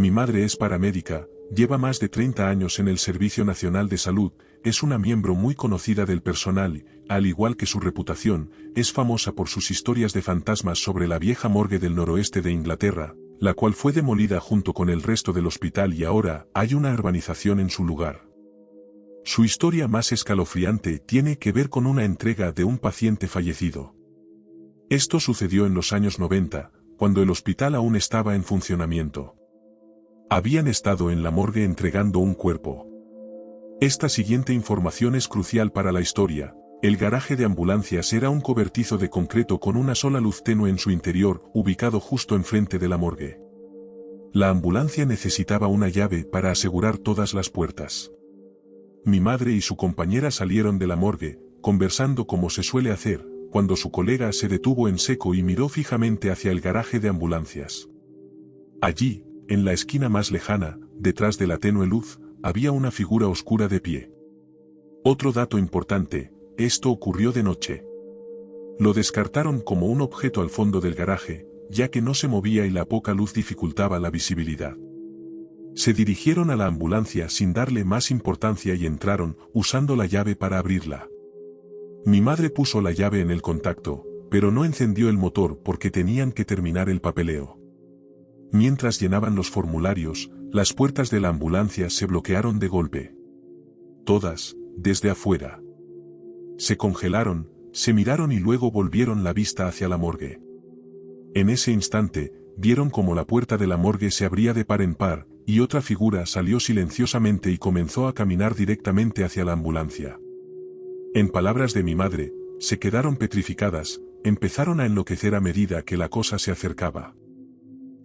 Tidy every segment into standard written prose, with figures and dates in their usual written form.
Mi madre es paramédica, lleva más de 30 años en el Servicio Nacional de Salud, es una miembro muy conocida del personal, al igual que su reputación, es famosa por sus historias de fantasmas sobre la vieja morgue del noroeste de Inglaterra, la cual fue demolida junto con el resto del hospital y ahora hay una urbanización en su lugar. Su historia más escalofriante tiene que ver con una entrega de un paciente fallecido. Esto sucedió en los años 90, cuando el hospital aún estaba en funcionamiento. Habían estado en la morgue entregando un cuerpo. Esta siguiente información es crucial para la historia. El garaje de ambulancias era un cobertizo de concreto con una sola luz tenue en su interior, ubicado justo enfrente de la morgue. La ambulancia necesitaba una llave para asegurar todas las puertas. Mi madre y su compañera salieron de la morgue, conversando como se suele hacer, cuando su colega se detuvo en seco y miró fijamente hacia el garaje de ambulancias. Allí, en la esquina más lejana, detrás de la tenue luz, había una figura oscura de pie. Otro dato importante, esto ocurrió de noche. Lo descartaron como un objeto al fondo del garaje, ya que no se movía y la poca luz dificultaba la visibilidad. Se dirigieron a la ambulancia sin darle más importancia y entraron, usando la llave para abrirla. Mi madre puso la llave en el contacto, pero no encendió el motor porque tenían que terminar el papeleo. Mientras llenaban los formularios, las puertas de la ambulancia se bloquearon de golpe. Todas, desde afuera. Se congelaron, se miraron y luego volvieron la vista hacia la morgue. En ese instante, vieron como la puerta de la morgue se abría de par en par, y otra figura salió silenciosamente y comenzó a caminar directamente hacia la ambulancia. En palabras de mi madre, se quedaron petrificadas, empezaron a enloquecer a medida que la cosa se acercaba.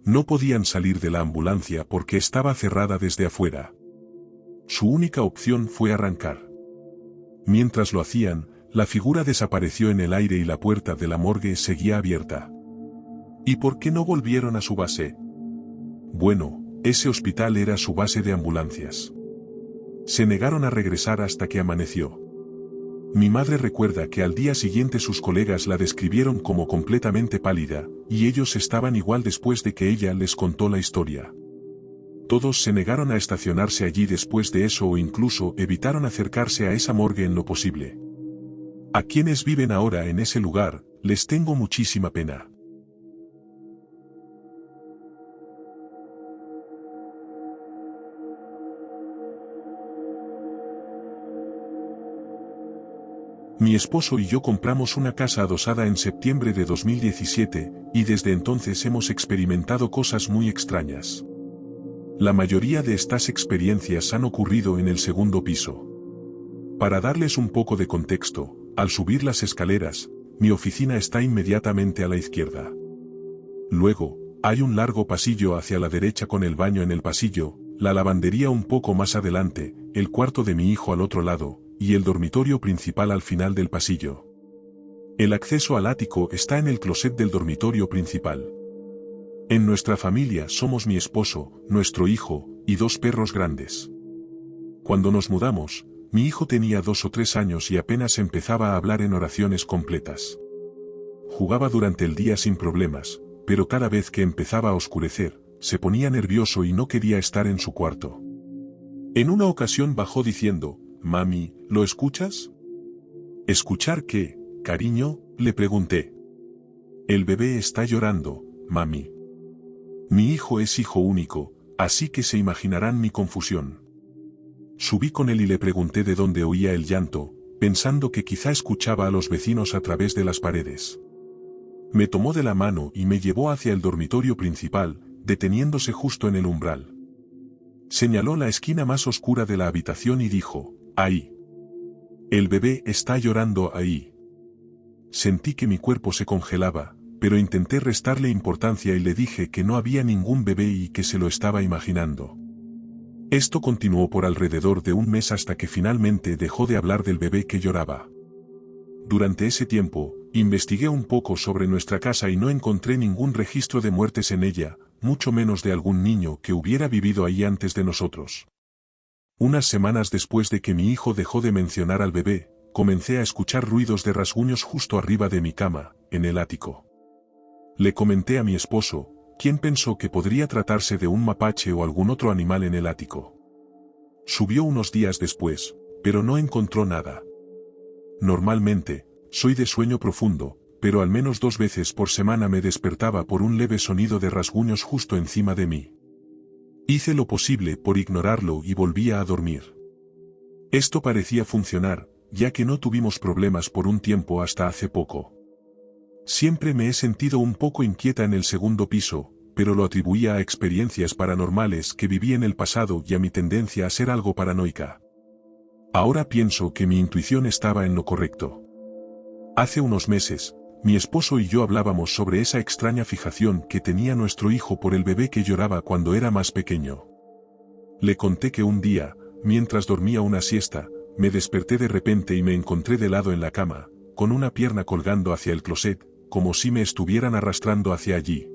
No podían salir de la ambulancia porque estaba cerrada desde afuera. Su única opción fue arrancar. Mientras lo hacían, la figura desapareció en el aire y la puerta de la morgue seguía abierta. ¿Y por qué no volvieron a su base? Bueno, ese hospital era su base de ambulancias. Se negaron a regresar hasta que amaneció. Mi madre recuerda que al día siguiente sus colegas la describieron como completamente pálida, y ellos estaban igual después de que ella les contó la historia. Todos se negaron a estacionarse allí después de eso o incluso evitaron acercarse a esa morgue en lo posible. A quienes viven ahora en ese lugar, les tengo muchísima pena. Mi esposo y yo compramos una casa adosada en septiembre de 2017, y desde entonces hemos experimentado cosas muy extrañas. La mayoría de estas experiencias han ocurrido en el segundo piso. Para darles un poco de contexto, al subir las escaleras, mi oficina está inmediatamente a la izquierda. Luego, hay un largo pasillo hacia la derecha con el baño en el pasillo, la lavandería un poco más adelante, el cuarto de mi hijo al otro lado, y el dormitorio principal al final del pasillo. El acceso al ático está en el closet del dormitorio principal. En nuestra familia somos mi esposo, nuestro hijo, y 2 perros grandes. Cuando nos mudamos, mi hijo tenía 2 o 3 años y apenas empezaba a hablar en oraciones completas. Jugaba durante el día sin problemas, pero cada vez que empezaba a oscurecer, se ponía nervioso y no quería estar en su cuarto. En una ocasión bajó diciendo: «Mami, ¿lo escuchas?» «¿Escuchar qué, cariño?», le pregunté. «El bebé está llorando, mami». Mi hijo es hijo único, así que se imaginarán mi confusión. Subí con él y le pregunté de dónde oía el llanto, pensando que quizá escuchaba a los vecinos a través de las paredes. Me tomó de la mano y me llevó hacia el dormitorio principal, deteniéndose justo en el umbral. Señaló la esquina más oscura de la habitación y dijo: «Ahí. El bebé está llorando ahí». Sentí que mi cuerpo se congelaba, pero intenté restarle importancia y le dije que no había ningún bebé y que se lo estaba imaginando. Esto continuó por alrededor de un mes hasta que finalmente dejó de hablar del bebé que lloraba. Durante ese tiempo, investigué un poco sobre nuestra casa y no encontré ningún registro de muertes en ella, mucho menos de algún niño que hubiera vivido ahí antes de nosotros. Unas semanas después de que mi hijo dejó de mencionar al bebé, comencé a escuchar ruidos de rasguños justo arriba de mi cama, en el ático. Le comenté a mi esposo, ¿Quién pensó que podría tratarse de un mapache o algún otro animal en el ático? Subió unos días después, pero no encontró nada. Normalmente, soy de sueño profundo, pero al menos 2 veces por semana me despertaba por un leve sonido de rasguños justo encima de mí. Hice lo posible por ignorarlo y volvía a dormir. Esto parecía funcionar, ya que no tuvimos problemas por un tiempo hasta hace poco. Siempre me he sentido un poco inquieta en el segundo piso, pero lo atribuía a experiencias paranormales que viví en el pasado y a mi tendencia a ser algo paranoica. Ahora pienso que mi intuición estaba en lo correcto. Hace unos meses, mi esposo y yo hablábamos sobre esa extraña fijación que tenía nuestro hijo por el bebé que lloraba cuando era más pequeño. Le conté que un día, mientras dormía una siesta, me desperté de repente y me encontré de lado en la cama, con una pierna colgando hacia el closet, como si me estuvieran arrastrando hacia allí.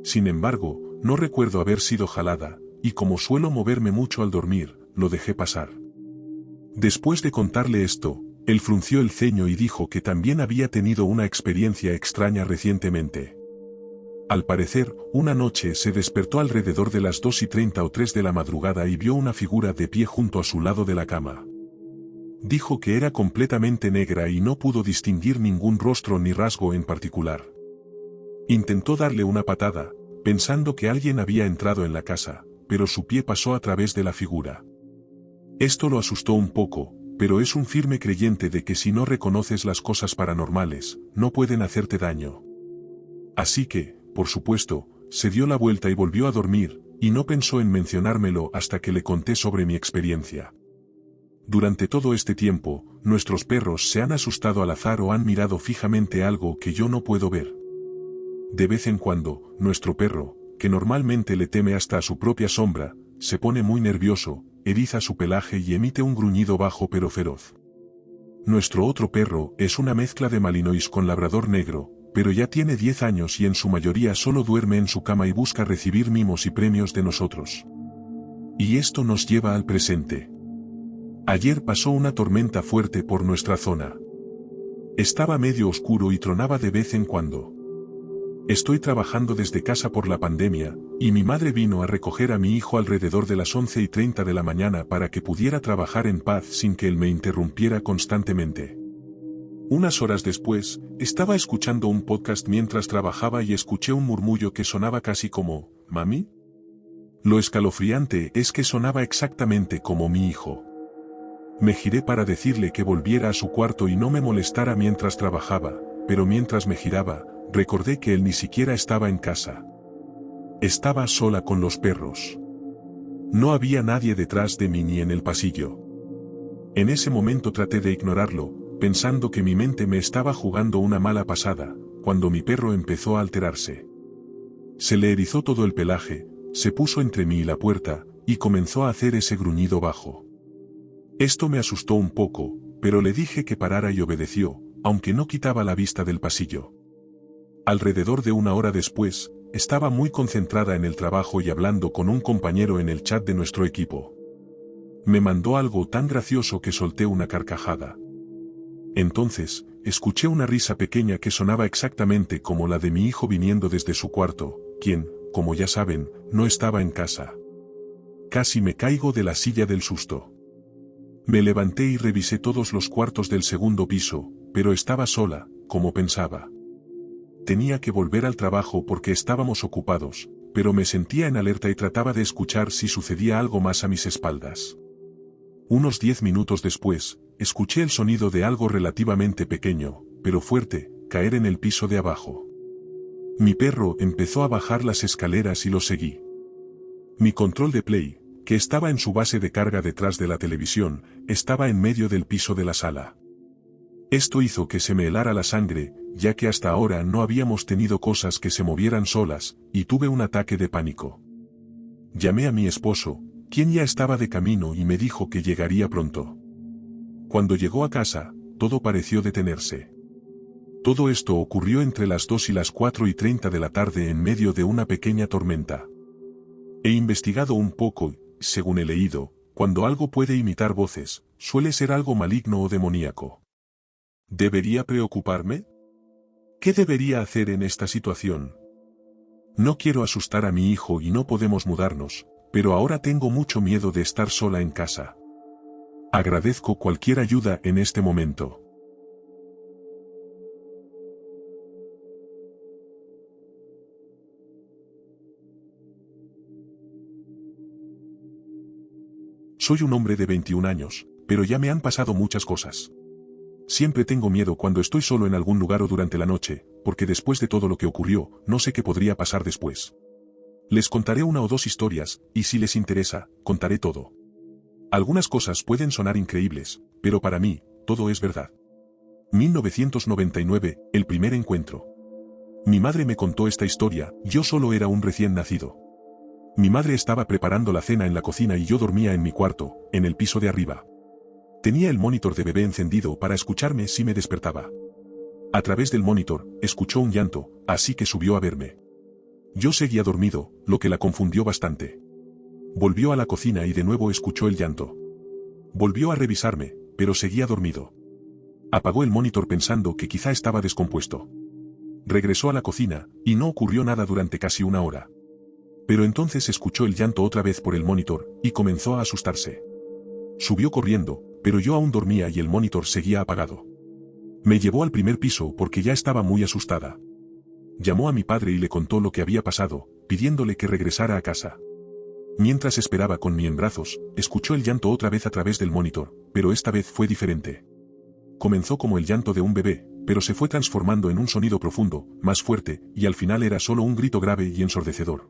Sin embargo, no recuerdo haber sido jalada, y como suelo moverme mucho al dormir, lo dejé pasar. Después de contarle esto, él frunció el ceño y dijo que también había tenido una experiencia extraña recientemente. Al parecer, una noche se despertó alrededor de las 2:30 o 3 de la madrugada y vio una figura de pie junto a su lado de la cama. Dijo que era completamente negra y no pudo distinguir ningún rostro ni rasgo en particular. Intentó darle una patada, pensando que alguien había entrado en la casa, pero su pie pasó a través de la figura. Esto lo asustó un poco, pero es un firme creyente de que si no reconoces las cosas paranormales, no pueden hacerte daño. Así que, por supuesto, se dio la vuelta y volvió a dormir, y no pensó en mencionármelo hasta que le conté sobre mi experiencia. Durante todo este tiempo, nuestros perros se han asustado al azar o han mirado fijamente algo que yo no puedo ver. De vez en cuando, nuestro perro, que normalmente le teme hasta a su propia sombra, se pone muy nervioso, eriza su pelaje y emite un gruñido bajo pero feroz. Nuestro otro perro es una mezcla de malinois con labrador negro, pero ya tiene 10 años y en su mayoría solo duerme en su cama y busca recibir mimos y premios de nosotros. Y esto nos lleva al presente. Ayer pasó una tormenta fuerte por nuestra zona. Estaba medio oscuro y tronaba de vez en cuando. Estoy trabajando desde casa por la pandemia, y mi madre vino a recoger a mi hijo alrededor de las 11:30 de la mañana para que pudiera trabajar en paz sin que él me interrumpiera constantemente. Unas horas después, estaba escuchando un podcast mientras trabajaba y escuché un murmullo que sonaba casi como, ¿mami? Lo escalofriante es que sonaba exactamente como mi hijo. Me giré para decirle que volviera a su cuarto y no me molestara mientras trabajaba, pero mientras me giraba, recordé que él ni siquiera estaba en casa. Estaba sola con los perros. No había nadie detrás de mí ni en el pasillo. En ese momento traté de ignorarlo, pensando que mi mente me estaba jugando una mala pasada, cuando mi perro empezó a alterarse. Se le erizó todo el pelaje, se puso entre mí y la puerta, y comenzó a hacer ese gruñido bajo. Esto me asustó un poco, pero le dije que parara y obedeció, aunque no quitaba la vista del pasillo. Alrededor de 1 hora después, estaba muy concentrada en el trabajo y hablando con un compañero en el chat de nuestro equipo. Me mandó algo tan gracioso que solté una carcajada. Entonces, escuché una risa pequeña que sonaba exactamente como la de mi hijo viniendo desde su cuarto, quien, como ya saben, no estaba en casa. Casi me caigo de la silla del susto. Me levanté y revisé todos los cuartos del segundo piso, pero estaba sola, como pensaba. Tenía que volver al trabajo porque estábamos ocupados, pero me sentía en alerta y trataba de escuchar si sucedía algo más a mis espaldas. Unos 10 minutos después, escuché el sonido de algo relativamente pequeño, pero fuerte, caer en el piso de abajo. Mi perro empezó a bajar las escaleras y lo seguí. Mi control de Play, que estaba en su base de carga detrás de la televisión, estaba en medio del piso de la sala. Esto hizo que se me helara la sangre, ya que hasta ahora no habíamos tenido cosas que se movieran solas, y tuve un ataque de pánico. Llamé a mi esposo, quien ya estaba de camino y me dijo que llegaría pronto. Cuando llegó a casa, todo pareció detenerse. Todo esto ocurrió entre las 2 y las 4:30 de la tarde en medio de una pequeña tormenta. He investigado un poco, según he leído, cuando algo puede imitar voces, suele ser algo maligno o demoníaco. ¿Debería preocuparme? ¿Qué debería hacer en esta situación? No quiero asustar a mi hijo y no podemos mudarnos, pero ahora tengo mucho miedo de estar sola en casa. Agradezco cualquier ayuda en este momento. Soy un hombre de 21 años, pero ya me han pasado muchas cosas. Siempre tengo miedo cuando estoy solo en algún lugar o durante la noche, porque después de todo lo que ocurrió, no sé qué podría pasar después. Les contaré una o dos historias, y si les interesa, contaré todo. Algunas cosas pueden sonar increíbles, pero para mí, todo es verdad. 1999, el primer encuentro. Mi madre me contó esta historia, yo solo era un recién nacido. Mi madre estaba preparando la cena en la cocina y yo dormía en mi cuarto, en el piso de arriba. Tenía el monitor de bebé encendido para escucharme si me despertaba. A través del monitor, escuchó un llanto, así que subió a verme. Yo seguía dormido, lo que la confundió bastante. Volvió a la cocina y de nuevo escuchó el llanto. Volvió a revisarme, pero seguía dormido. Apagó el monitor pensando que quizá estaba descompuesto. Regresó a la cocina, y no ocurrió nada durante casi una hora. Pero entonces escuchó el llanto otra vez por el monitor, y comenzó a asustarse. Subió corriendo, pero yo aún dormía y el monitor seguía apagado. Me llevó al primer piso porque ya estaba muy asustada. Llamó a mi padre y le contó lo que había pasado, pidiéndole que regresara a casa. Mientras esperaba con mí en brazos, escuchó el llanto otra vez a través del monitor, pero esta vez fue diferente. Comenzó como el llanto de un bebé, pero se fue transformando en un sonido profundo, más fuerte, y al final era solo un grito grave y ensordecedor.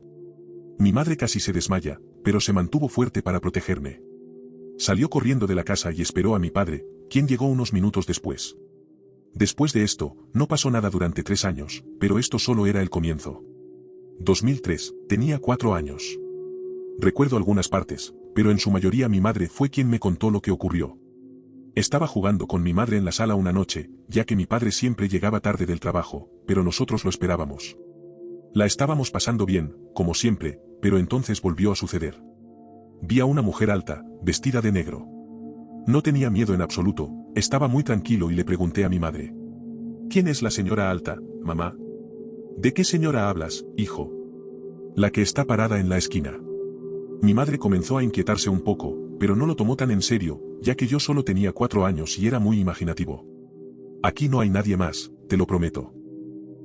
Mi madre casi se desmaya, pero se mantuvo fuerte para protegerme. Salió corriendo de la casa y esperó a mi padre, quien llegó unos minutos después. Después de esto, no pasó nada durante 3 años, pero esto solo era el comienzo. 2003, tenía 4 años. Recuerdo algunas partes, pero en su mayoría mi madre fue quien me contó lo que ocurrió. Estaba jugando con mi madre en la sala una noche, ya que mi padre siempre llegaba tarde del trabajo, pero nosotros lo esperábamos. La estábamos pasando bien, como siempre, pero entonces volvió a suceder. Vi a una mujer alta, vestida de negro. No tenía miedo en absoluto, estaba muy tranquilo y le pregunté a mi madre. ¿Quién es la señora alta, mamá? ¿De qué señora hablas, hijo? La que está parada en la esquina. Mi madre comenzó a inquietarse un poco, pero no lo tomó tan en serio, ya que yo solo tenía 4 años y era muy imaginativo. Aquí no hay nadie más, te lo prometo.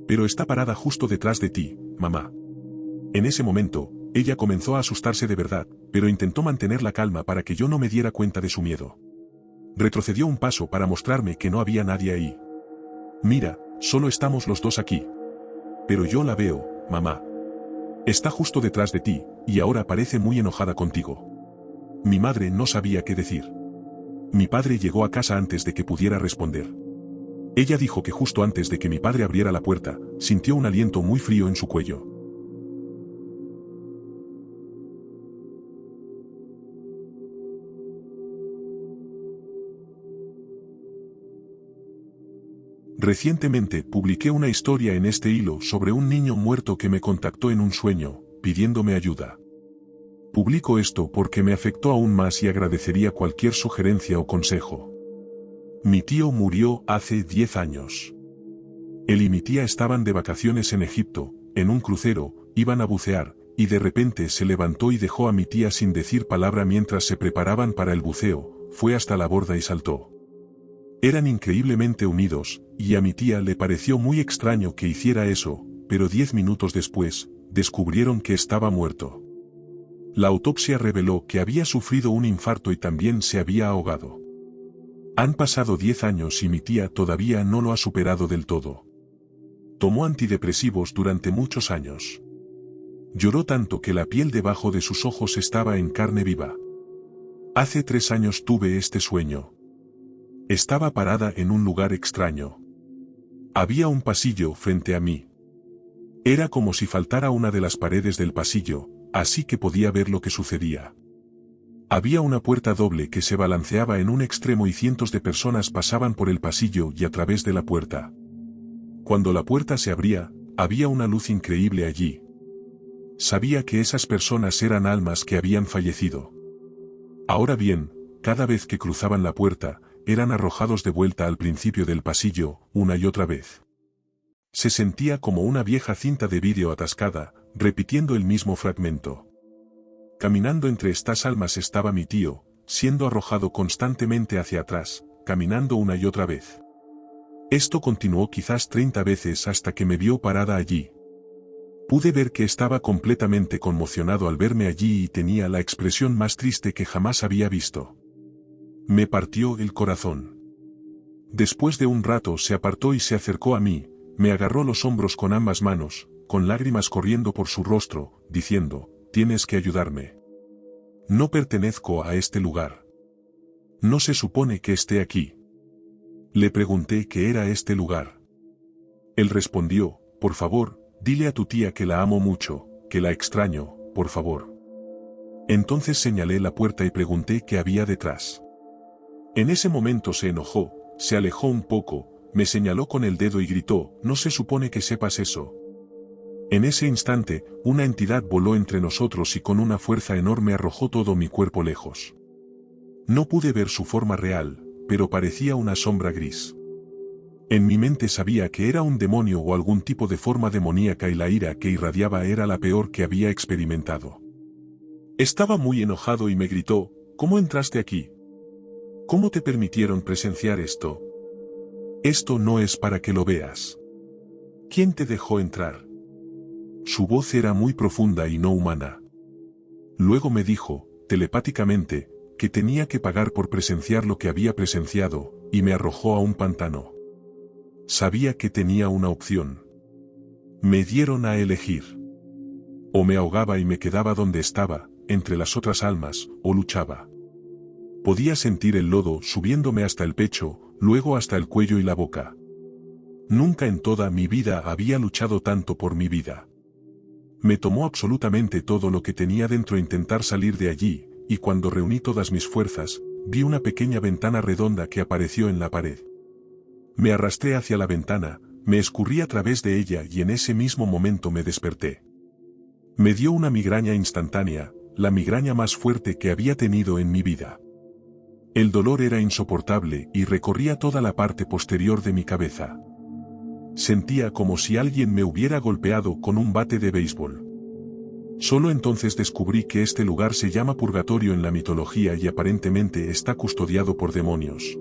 Pero está parada justo detrás de ti, mamá. En ese momento, ella comenzó a asustarse de verdad, pero intentó mantener la calma para que yo no me diera cuenta de su miedo. Retrocedió un paso para mostrarme que no había nadie ahí. Mira, solo estamos los dos aquí. Pero yo la veo, mamá. Está justo detrás de ti, y ahora parece muy enojada contigo. Mi madre no sabía qué decir. Mi padre llegó a casa antes de que pudiera responder. Ella dijo que justo antes de que mi padre abriera la puerta, sintió un aliento muy frío en su cuello. Recientemente publiqué una historia en este hilo sobre un niño muerto que me contactó en un sueño, pidiéndome ayuda. Publico esto porque me afectó aún más y agradecería cualquier sugerencia o consejo. Mi tío murió hace 10 años. Él y mi tía estaban de vacaciones en Egipto, en un crucero, iban a bucear, y de repente se levantó y dejó a mi tía sin decir palabra mientras se preparaban para el buceo, fue hasta la borda y saltó. Eran increíblemente unidos, y a mi tía le pareció muy extraño que hiciera eso, pero 10 minutos después, descubrieron que estaba muerto. La autopsia reveló que había sufrido un infarto y también se había ahogado. Han pasado 10 años y mi tía todavía no lo ha superado del todo. Tomó antidepresivos durante muchos años. Lloró tanto que la piel debajo de sus ojos estaba en carne viva. Hace 3 años tuve este sueño. Estaba parada en un lugar extraño. Había un pasillo frente a mí. Era como si faltara una de las paredes del pasillo, así que podía ver lo que sucedía. Había una puerta doble que se balanceaba en un extremo y cientos de personas pasaban por el pasillo y a través de la puerta. Cuando la puerta se abría, había una luz increíble allí. Sabía que esas personas eran almas que habían fallecido. Ahora bien, cada vez que cruzaban la puerta, eran arrojados de vuelta al principio del pasillo, una y otra vez. Se sentía como una vieja cinta de vídeo atascada, repitiendo el mismo fragmento. Caminando entre estas almas estaba mi tío, siendo arrojado constantemente hacia atrás, caminando una y otra vez. Esto continuó quizás 30 veces hasta que me vio parada allí. Pude ver que estaba completamente conmocionado al verme allí y tenía la expresión más triste que jamás había visto. Me partió el corazón. Después de un rato se apartó y se acercó a mí, me agarró los hombros con ambas manos, con lágrimas corriendo por su rostro, diciendo, «Tienes que ayudarme. No pertenezco a este lugar. No se supone que esté aquí». Le pregunté qué era este lugar. Él respondió, «Por favor, dile a tu tía que la amo mucho, que la extraño, por favor». Entonces señalé la puerta y pregunté qué había detrás. En ese momento se enojó, se alejó un poco, me señaló con el dedo y gritó, «No se supone que sepas eso». En ese instante, una entidad voló entre nosotros y con una fuerza enorme arrojó todo mi cuerpo lejos. No pude ver su forma real, pero parecía una sombra gris. En mi mente sabía que era un demonio o algún tipo de forma demoníaca y la ira que irradiaba era la peor que había experimentado. Estaba muy enojado y me gritó, «¿Cómo entraste aquí? ¿Cómo te permitieron presenciar esto? Esto no es para que lo veas. ¿Quién te dejó entrar?». Su voz era muy profunda y no humana. Luego me dijo, telepáticamente, que tenía que pagar por presenciar lo que había presenciado, y me arrojó a un pantano. Sabía que tenía una opción. Me dieron a elegir. O me ahogaba y me quedaba donde estaba, entre las otras almas, o luchaba. Podía sentir el lodo subiéndome hasta el pecho, luego hasta el cuello y la boca. Nunca en toda mi vida había luchado tanto por mi vida. Me tomó absolutamente todo lo que tenía dentro intentar salir de allí, y cuando reuní todas mis fuerzas, vi una pequeña ventana redonda que apareció en la pared. Me arrastré hacia la ventana, me escurrí a través de ella y en ese mismo momento me desperté. Me dio una migraña instantánea, la migraña más fuerte que había tenido en mi vida. El dolor era insoportable y recorría toda la parte posterior de mi cabeza. Sentía como si alguien me hubiera golpeado con un bate de béisbol. Solo entonces descubrí que este lugar se llama purgatorio en la mitología y aparentemente está custodiado por demonios.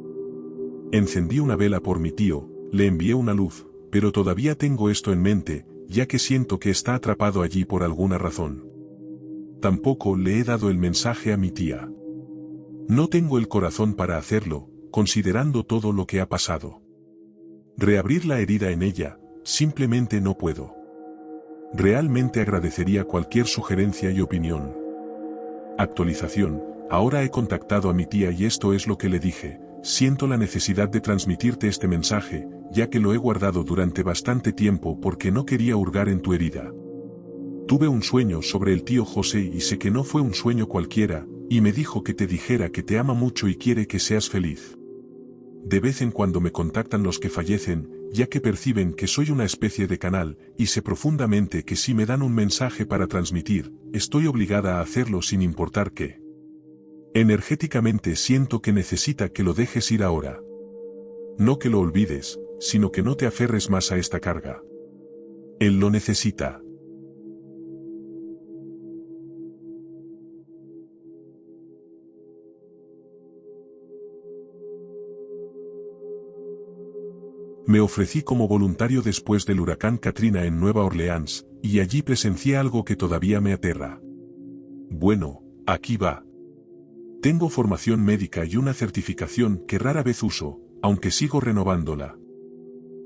Encendí una vela por mi tío, le envié una luz, pero todavía tengo esto en mente, ya que siento que está atrapado allí por alguna razón. Tampoco le he dado el mensaje a mi tía. No tengo el corazón para hacerlo, considerando todo lo que ha pasado. Reabrir la herida en ella, simplemente no puedo. Realmente agradecería cualquier sugerencia y opinión. Actualización, ahora he contactado a mi tía y esto es lo que le dije, siento la necesidad de transmitirte este mensaje, ya que lo he guardado durante bastante tiempo porque no quería hurgar en tu herida. Tuve un sueño sobre el tío José y sé que no fue un sueño cualquiera, y me dijo que te dijera que te ama mucho y quiere que seas feliz. De vez en cuando me contactan los que fallecen, ya que perciben que soy una especie de canal, y sé profundamente que si me dan un mensaje para transmitir, estoy obligada a hacerlo sin importar qué. Energéticamente siento que necesita que lo dejes ir ahora. No que lo olvides, sino que no te aferres más a esta carga. Él lo necesita. Me ofrecí como voluntario después del huracán Katrina en Nueva Orleans, y allí presencié algo que todavía me aterra. Bueno, aquí va. Tengo formación médica y una certificación que rara vez uso, aunque sigo renovándola.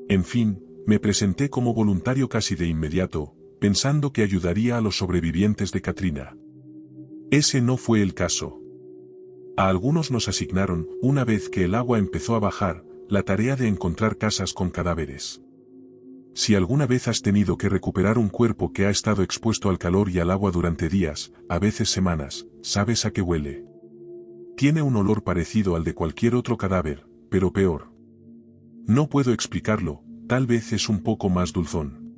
En fin, me presenté como voluntario casi de inmediato, pensando que ayudaría a los sobrevivientes de Katrina. Ese no fue el caso. A algunos nos asignaron, una vez que el agua empezó a bajar, la tarea de encontrar casas con cadáveres. Si alguna vez has tenido que recuperar un cuerpo que ha estado expuesto al calor y al agua durante días, a veces semanas, sabes a qué huele. Tiene un olor parecido al de cualquier otro cadáver, pero peor. No puedo explicarlo, tal vez es un poco más dulzón.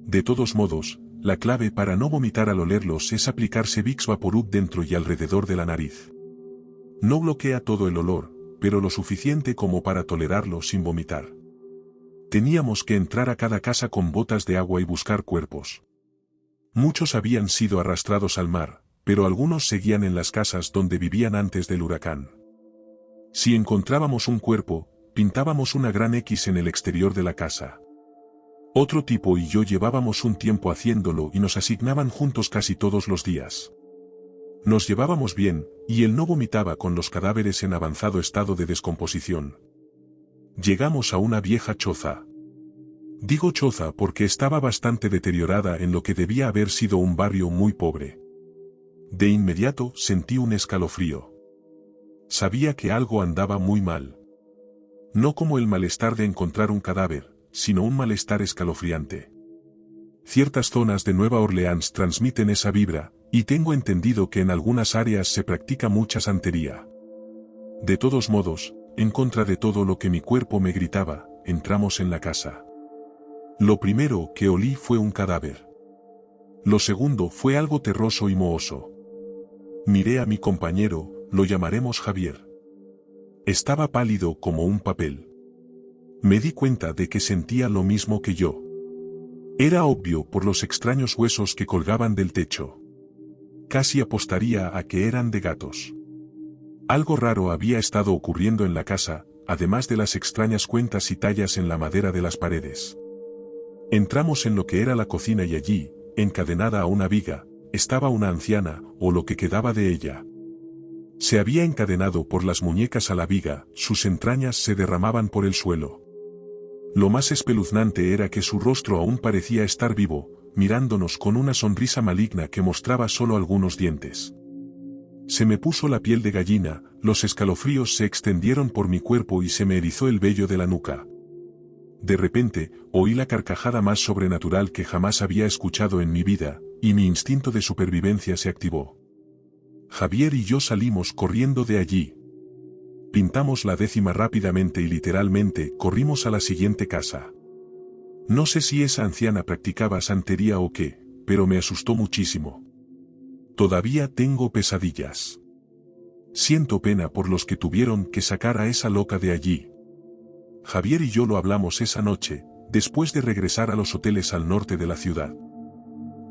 De todos modos, la clave para no vomitar al olerlos es aplicarse Vicks Vaporub dentro y alrededor de la nariz. No bloquea todo el olor, pero lo suficiente como para tolerarlo sin vomitar. Teníamos que entrar a cada casa con botas de agua y buscar cuerpos. Muchos habían sido arrastrados al mar, pero algunos seguían en las casas donde vivían antes del huracán. Si encontrábamos un cuerpo, pintábamos una gran X en el exterior de la casa. Otro tipo y yo llevábamos un tiempo haciéndolo y nos asignaban juntos casi todos los días. Nos llevábamos bien, y él no vomitaba con los cadáveres en avanzado estado de descomposición. Llegamos a una vieja choza. Digo choza porque estaba bastante deteriorada en lo que debía haber sido un barrio muy pobre. De inmediato sentí un escalofrío. Sabía que algo andaba muy mal. No como el malestar de encontrar un cadáver, sino un malestar escalofriante. Ciertas zonas de Nueva Orleans transmiten esa vibra, y tengo entendido que en algunas áreas se practica mucha santería. De todos modos, en contra de todo lo que mi cuerpo me gritaba, entramos en la casa. Lo primero que olí fue un cadáver. Lo segundo fue algo terroso y mohoso. Miré a mi compañero, lo llamaremos Javier. Estaba pálido como un papel. Me di cuenta de que sentía lo mismo que yo. Era obvio por los extraños huesos que colgaban del techo. Casi apostaría a que eran de gatos. Algo raro había estado ocurriendo en la casa, además de las extrañas cuentas y tallas en la madera de las paredes. Entramos en lo que era la cocina y allí, encadenada a una viga, estaba una anciana, o lo que quedaba de ella. Se había encadenado por las muñecas a la viga, sus entrañas se derramaban por el suelo. Lo más espeluznante era que su rostro aún parecía estar vivo, mirándonos con una sonrisa maligna que mostraba solo algunos dientes. Se me puso la piel de gallina, los escalofríos se extendieron por mi cuerpo y se me erizó el vello de la nuca. De repente, oí la carcajada más sobrenatural que jamás había escuchado en mi vida, y mi instinto de supervivencia se activó. Javier y yo salimos corriendo de allí. Pintamos la 10ª rápidamente y literalmente corrimos a la siguiente casa. No sé si esa anciana practicaba santería o qué, pero me asustó muchísimo. Todavía tengo pesadillas. Siento pena por los que tuvieron que sacar a esa loca de allí. Javier y yo lo hablamos esa noche, después de regresar a los hoteles al norte de la ciudad.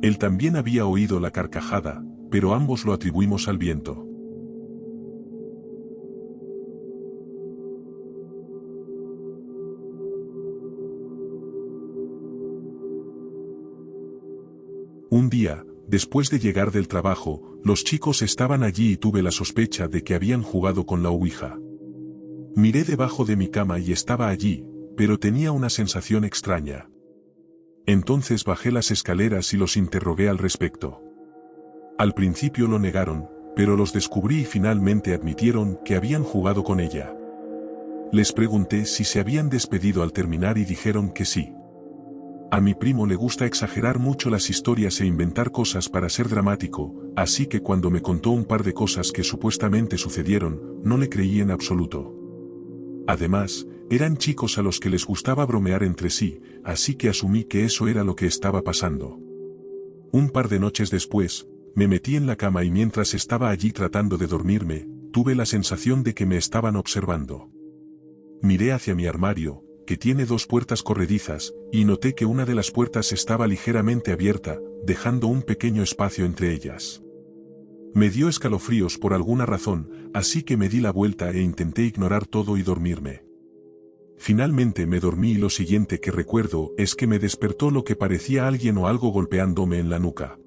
Él también había oído la carcajada, pero ambos lo atribuimos al viento. Un día, después de llegar del trabajo, los chicos estaban allí y tuve la sospecha de que habían jugado con la ouija. Miré debajo de mi cama y estaba allí, pero tenía una sensación extraña. Entonces bajé las escaleras y los interrogué al respecto. Al principio lo negaron, pero los descubrí y finalmente admitieron que habían jugado con ella. Les pregunté si se habían despedido al terminar y dijeron que sí. A mi primo le gusta exagerar mucho las historias e inventar cosas para ser dramático, así que cuando me contó un par de cosas que supuestamente sucedieron, no le creí en absoluto. Además, eran chicos a los que les gustaba bromear entre sí, así que asumí que eso era lo que estaba pasando. Un par de noches después, me metí en la cama y mientras estaba allí tratando de dormirme, tuve la sensación de que me estaban observando. Miré hacia mi armario, que tiene 2 puertas corredizas, y noté que una de las puertas estaba ligeramente abierta, dejando un pequeño espacio entre ellas. Me dio escalofríos por alguna razón, así que me di la vuelta e intenté ignorar todo y dormirme. Finalmente me dormí y lo siguiente que recuerdo es que me despertó lo que parecía alguien o algo golpeándome en la nuca.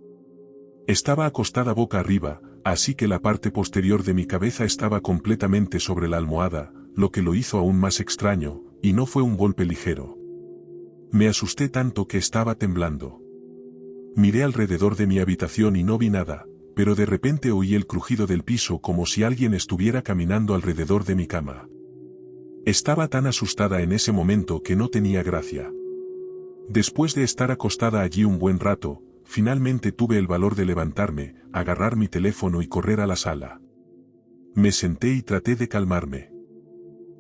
Estaba acostada boca arriba, así que la parte posterior de mi cabeza estaba completamente sobre la almohada, lo que lo hizo aún más extraño, y no fue un golpe ligero. Me asusté tanto que estaba temblando. Miré alrededor de mi habitación y no vi nada, pero de repente oí el crujido del piso como si alguien estuviera caminando alrededor de mi cama. Estaba tan asustada en ese momento que no tenía gracia. Después de estar acostada allí un buen rato, finalmente tuve el valor de levantarme, agarrar mi teléfono y correr a la sala. Me senté y traté de calmarme.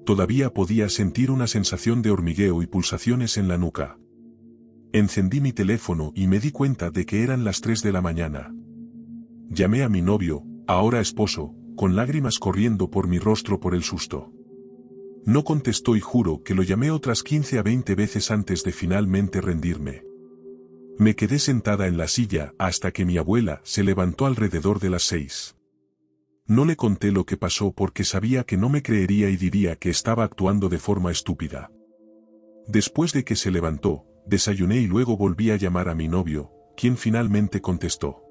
Todavía podía sentir una sensación de hormigueo y pulsaciones en la nuca. Encendí mi teléfono y me di cuenta de que eran las 3 de la mañana. Llamé a mi novio, ahora esposo, con lágrimas corriendo por mi rostro por el susto. No contestó y juro que lo llamé otras 15 a 20 veces antes de finalmente rendirme. Me quedé sentada en la silla hasta que mi abuela se levantó alrededor de las 6. No le conté lo que pasó porque sabía que no me creería y diría que estaba actuando de forma estúpida. Después de que se levantó, desayuné y luego volví a llamar a mi novio, quien finalmente contestó.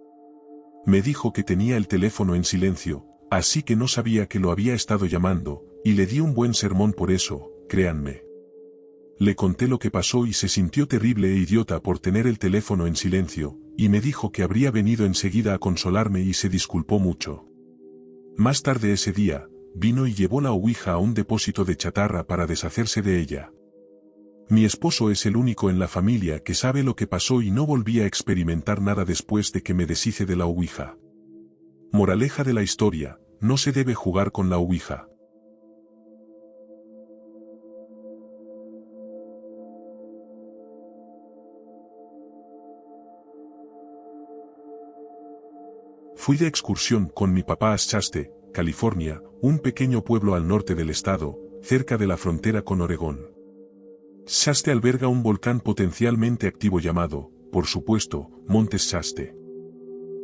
Me dijo que tenía el teléfono en silencio, así que no sabía que lo había estado llamando, y le di un buen sermón por eso, créanme. Le conté lo que pasó y se sintió terrible e idiota por tener el teléfono en silencio, y me dijo que habría venido enseguida a consolarme y se disculpó mucho. Más tarde ese día, vino y llevó la ouija a un depósito de chatarra para deshacerse de ella. Mi esposo es el único en la familia que sabe lo que pasó y no volví a experimentar nada después de que me deshice de la ouija. Moraleja de la historia, no se debe jugar con la ouija. Fui de excursión con mi papá a Shasta, California, un pequeño pueblo al norte del estado, cerca de la frontera con Oregón. Shasta alberga un volcán potencialmente activo llamado, por supuesto, Montes Shasta.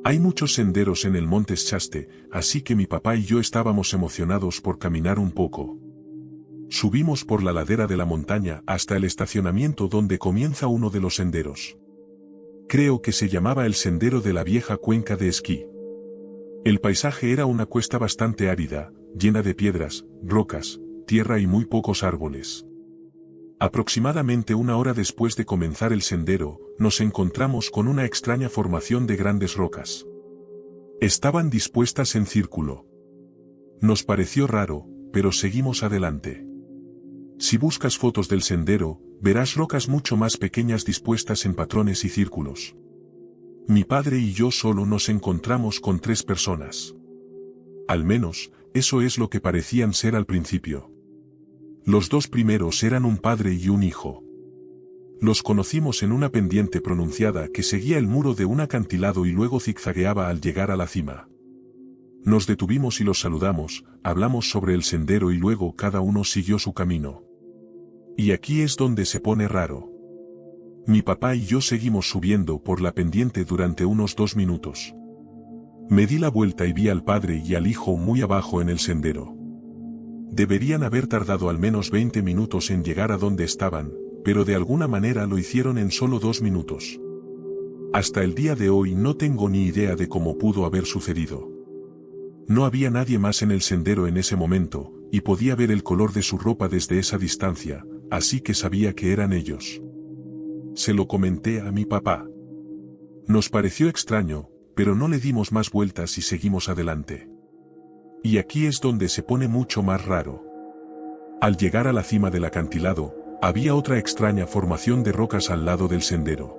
Hay muchos senderos en el Montes Shasta, así que mi papá y yo estábamos emocionados por caminar un poco. Subimos por la ladera de la montaña hasta el estacionamiento donde comienza uno de los senderos. Creo que se llamaba el Sendero de la Vieja Cuenca de Esquí. El paisaje era una cuesta bastante árida, llena de piedras, rocas, tierra y muy pocos árboles. Aproximadamente una hora después de comenzar el sendero, nos encontramos con una extraña formación de grandes rocas. Estaban dispuestas en círculo. Nos pareció raro, pero seguimos adelante. Si buscas fotos del sendero, verás rocas mucho más pequeñas dispuestas en patrones y círculos. Mi padre y yo solo nos encontramos con 3 personas. Al menos, eso es lo que parecían ser al principio. Los 2 primeros eran un padre y un hijo. Los conocimos en una pendiente pronunciada que seguía el muro de un acantilado y luego zigzagueaba al llegar a la cima. Nos detuvimos y los saludamos, hablamos sobre el sendero y luego cada uno siguió su camino. Y aquí es donde se pone raro. Mi papá y yo seguimos subiendo por la pendiente durante unos 2 minutos. Me di la vuelta y vi al padre y al hijo muy abajo en el sendero. Deberían haber tardado al menos 20 minutos en llegar a donde estaban, pero de alguna manera lo hicieron en solo 2 minutos. Hasta el día de hoy no tengo ni idea de cómo pudo haber sucedido. No había nadie más en el sendero en ese momento, y podía ver el color de su ropa desde esa distancia, así que sabía que eran ellos. Se lo comenté a mi papá. Nos pareció extraño, pero no le dimos más vueltas y seguimos adelante. Y aquí es donde se pone mucho más raro. Al llegar a la cima del acantilado, había otra extraña formación de rocas al lado del sendero.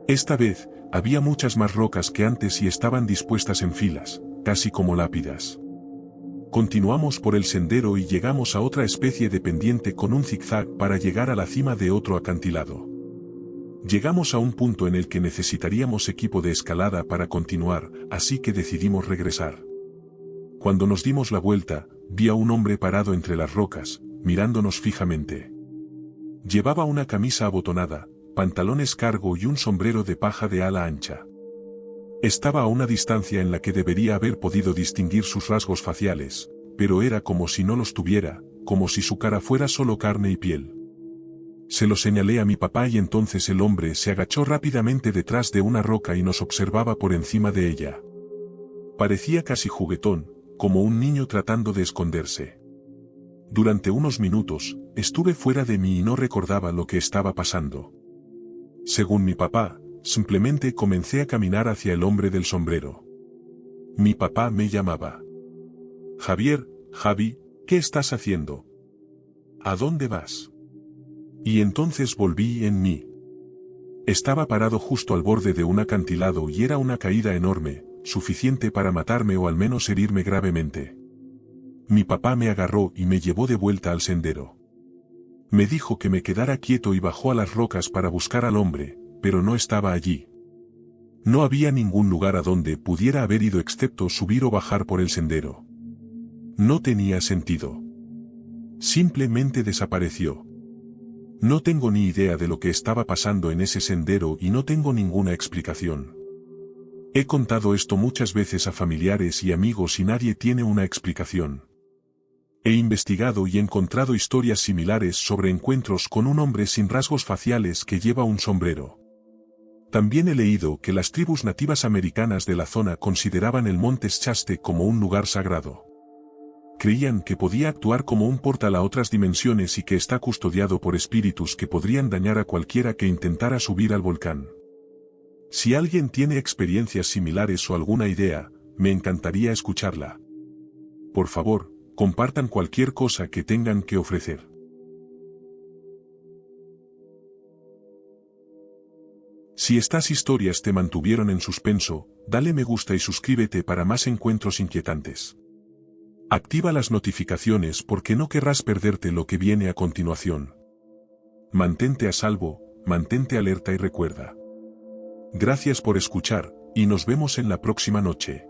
Esta vez, había muchas más rocas que antes y estaban dispuestas en filas, casi como lápidas. Continuamos por el sendero y llegamos a otra especie de pendiente con un zigzag para llegar a la cima de otro acantilado. Llegamos a un punto en el que necesitaríamos equipo de escalada para continuar, así que decidimos regresar. Cuando nos dimos la vuelta, vi a un hombre parado entre las rocas, mirándonos fijamente. Llevaba una camisa abotonada, pantalones cargo y un sombrero de paja de ala ancha. Estaba a una distancia en la que debería haber podido distinguir sus rasgos faciales, pero era como si no los tuviera, como si su cara fuera solo carne y piel. Se lo señalé a mi papá y entonces el hombre se agachó rápidamente detrás de una roca y nos observaba por encima de ella. Parecía casi juguetón, como un niño tratando de esconderse. Durante unos minutos, estuve fuera de mí y no recordaba lo que estaba pasando. Según mi papá, simplemente comencé a caminar hacia el hombre del sombrero. Mi papá me llamaba. Javier, Javi, ¿qué estás haciendo? ¿A dónde vas? Y entonces volví en mí. Estaba parado justo al borde de un acantilado y era una caída enorme, suficiente para matarme o al menos herirme gravemente. Mi papá me agarró y me llevó de vuelta al sendero. Me dijo que me quedara quieto y bajó a las rocas para buscar al hombre, pero no estaba allí. No había ningún lugar a donde pudiera haber ido excepto subir o bajar por el sendero. No tenía sentido. Simplemente desapareció. No tengo ni idea de lo que estaba pasando en ese sendero y no tengo ninguna explicación. He contado esto muchas veces a familiares y amigos y nadie tiene una explicación. He investigado y encontrado historias similares sobre encuentros con un hombre sin rasgos faciales que lleva un sombrero. También he leído que las tribus nativas americanas de la zona consideraban el monte Shasta como un lugar sagrado. Creían que podía actuar como un portal a otras dimensiones y que está custodiado por espíritus que podrían dañar a cualquiera que intentara subir al volcán. Si alguien tiene experiencias similares o alguna idea, me encantaría escucharla. Por favor, compartan cualquier cosa que tengan que ofrecer. Si estas historias te mantuvieron en suspenso, dale me gusta y suscríbete para más encuentros inquietantes. Activa las notificaciones porque no querrás perderte lo que viene a continuación. Mantente a salvo, mantente alerta y recuerda. Gracias por escuchar, y nos vemos en la próxima noche.